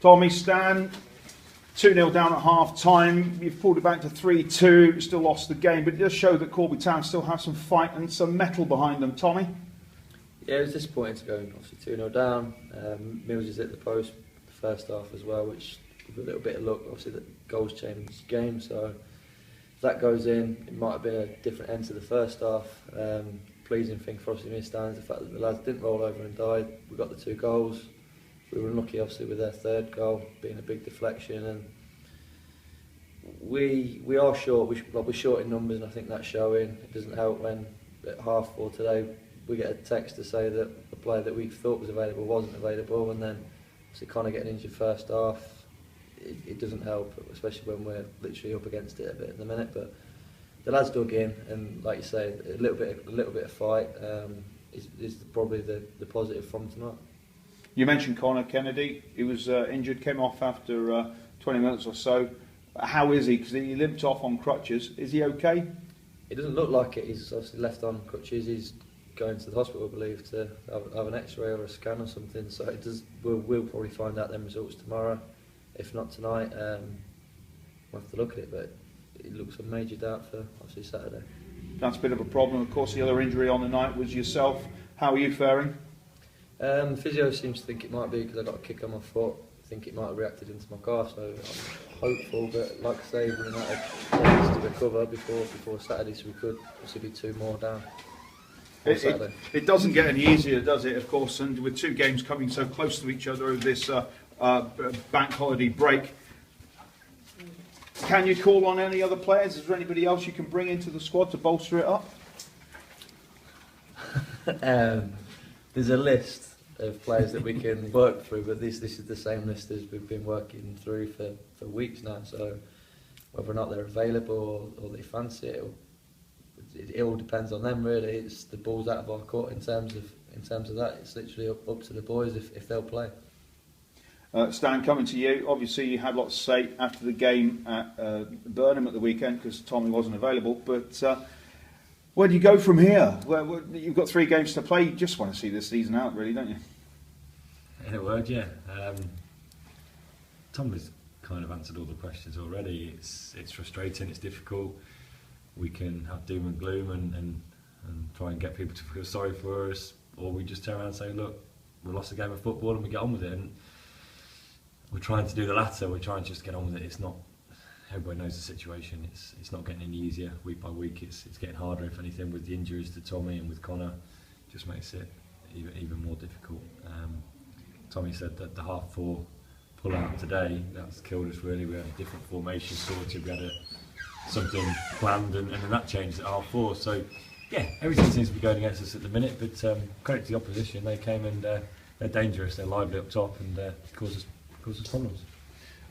Tommy, Stan, 2-0 down at half-time. You've pulled it back to 3-2, still lost the game, but it does show that Corby Town still have some fight and some mettle behind them. Tommy? Yeah, it was disappointing to go obviously 2-0 down. Mills is at the post the first half as well, which with a little bit of luck, obviously the goals changed the game, so if that goes in, it might have been a different end to the first half. Pleasing thing for us in the stands, the fact that the lads didn't roll over and die. We got the 2 goals. We were unlucky obviously with their third goal being a big deflection, and we are short. We're short in numbers, and I think that's showing. It doesn't help when at 4:30 today we get a text to say that the player that we thought was available wasn't available, and then obviously Connor getting injured first half. It doesn't help, especially when we're literally up against it a bit at the minute. But the lads dug in, and like you say, a little bit of fight is probably the positive from tonight. You mentioned Connor Kennedy. He was injured, came off after 20 minutes or so. How is he? Because he limped off on crutches. Is he okay? It doesn't look like it. He's obviously left on crutches. He's going to the hospital, I believe, to have an X-ray or a scan or something. So it does. We'll probably find out them results tomorrow, if not tonight. We'll have to look at it, but it looks a major doubt for obviously Saturday. That's a bit of a problem. Of course, the other injury on the night was yourself. How are you faring? The physio seems to think it might be because I got a kick on my foot. I think it might have reacted into my calf, so I'm hopeful. But like I say, we might have days to recover before Saturday, so we could possibly be 2 more down. It doesn't get any easier, does it? Of course, and with 2 games coming so close to each other over this bank holiday break, can you call on any other players? Is there anybody else you can bring into the squad to bolster it up? There's a list of players that we can work through, but this is the same list as we've been working through for weeks now. So whether or not they're available or they fancy it, it all depends on them really. It's the ball's out of our court in terms of that. It's literally up to the boys if they'll play. Stan, coming to you. Obviously, you had lots to say after the game at Burnham at the weekend because Tommy wasn't available. But where do you go from here? Well, you've got 3 games to play. You just want to see this season out, really, don't you? In a word, yeah. Tommy's kind of answered all the questions already. It's frustrating. It's difficult. We can have doom and gloom and try and get people to feel sorry for us, or we just turn around and say, look, we lost a game of football and we get on with it. And we're trying to do the latter. We're trying to just get on with it. It's not. Everybody knows the situation. It's not getting any easier week by week. It's getting harder. If anything, with the injuries to Tommy and with Connor, just makes it even more difficult. Tommy said that the 4:30 pull out today, that's killed us really. We had a different formation sorted. We had something planned, and then that changed at 4:30. So yeah, everything seems to be going against us at the minute. But credit to the opposition. They came and they're dangerous. They're lively up top and causes problems.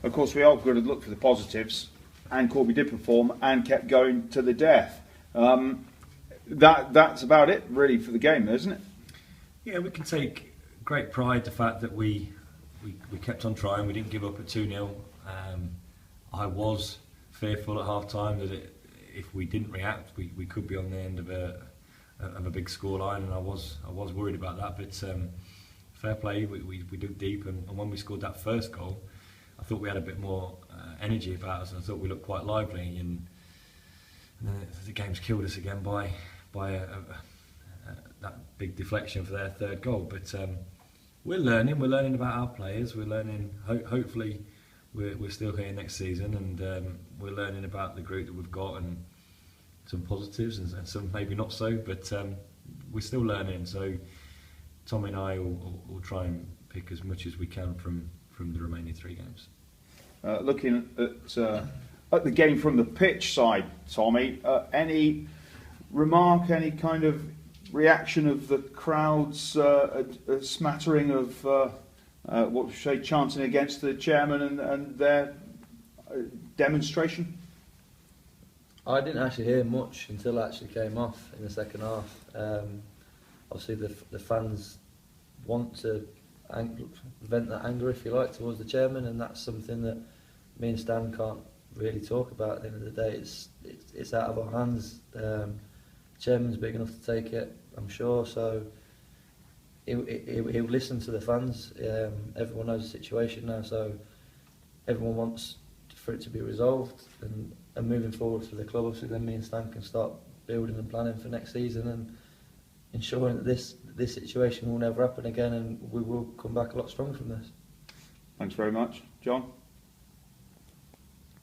Of course, we are going to look for the positives, and Corby did perform and kept going to the death. That's about it, really, for the game, isn't it? Yeah, we can take great pride the fact that we kept on trying. We didn't give up at 2-0. I was fearful at half time that if we didn't react, we could be on the end of a big scoreline, and I was worried about that. But fair play, we dug deep, and when we scored that first goal, I thought we had a bit more energy about us, and I thought we looked quite lively. And then the game's killed us again by that big deflection for their third goal. But we're learning about our players. We're learning. Hopefully, we're still here next season, and we're learning about the group that we've got, and some positives and some maybe not so. But we're still learning. So Tommy and I will try and pick as much as we can from the remaining 3 games. Looking at the game from the pitch side, Tommy, any remark, any kind of reaction of the crowds, a smattering of what would you say, chanting against the chairman and their demonstration? I didn't actually hear much until it actually came off in the second half. Obviously, the fans want to vent that anger, if you like, towards the chairman, and that's something that me and Stan can't really talk about. At the end of the day, it's out of our hands. The chairman's big enough to take it, I'm sure. So he'll listen to the fans. Everyone knows the situation now, so everyone wants for it to be resolved and moving forward for the club. Obviously, then me and Stan can start building and planning for next season and ensuring that this situation will never happen again, and we will come back a lot stronger from this. Thanks very much, John.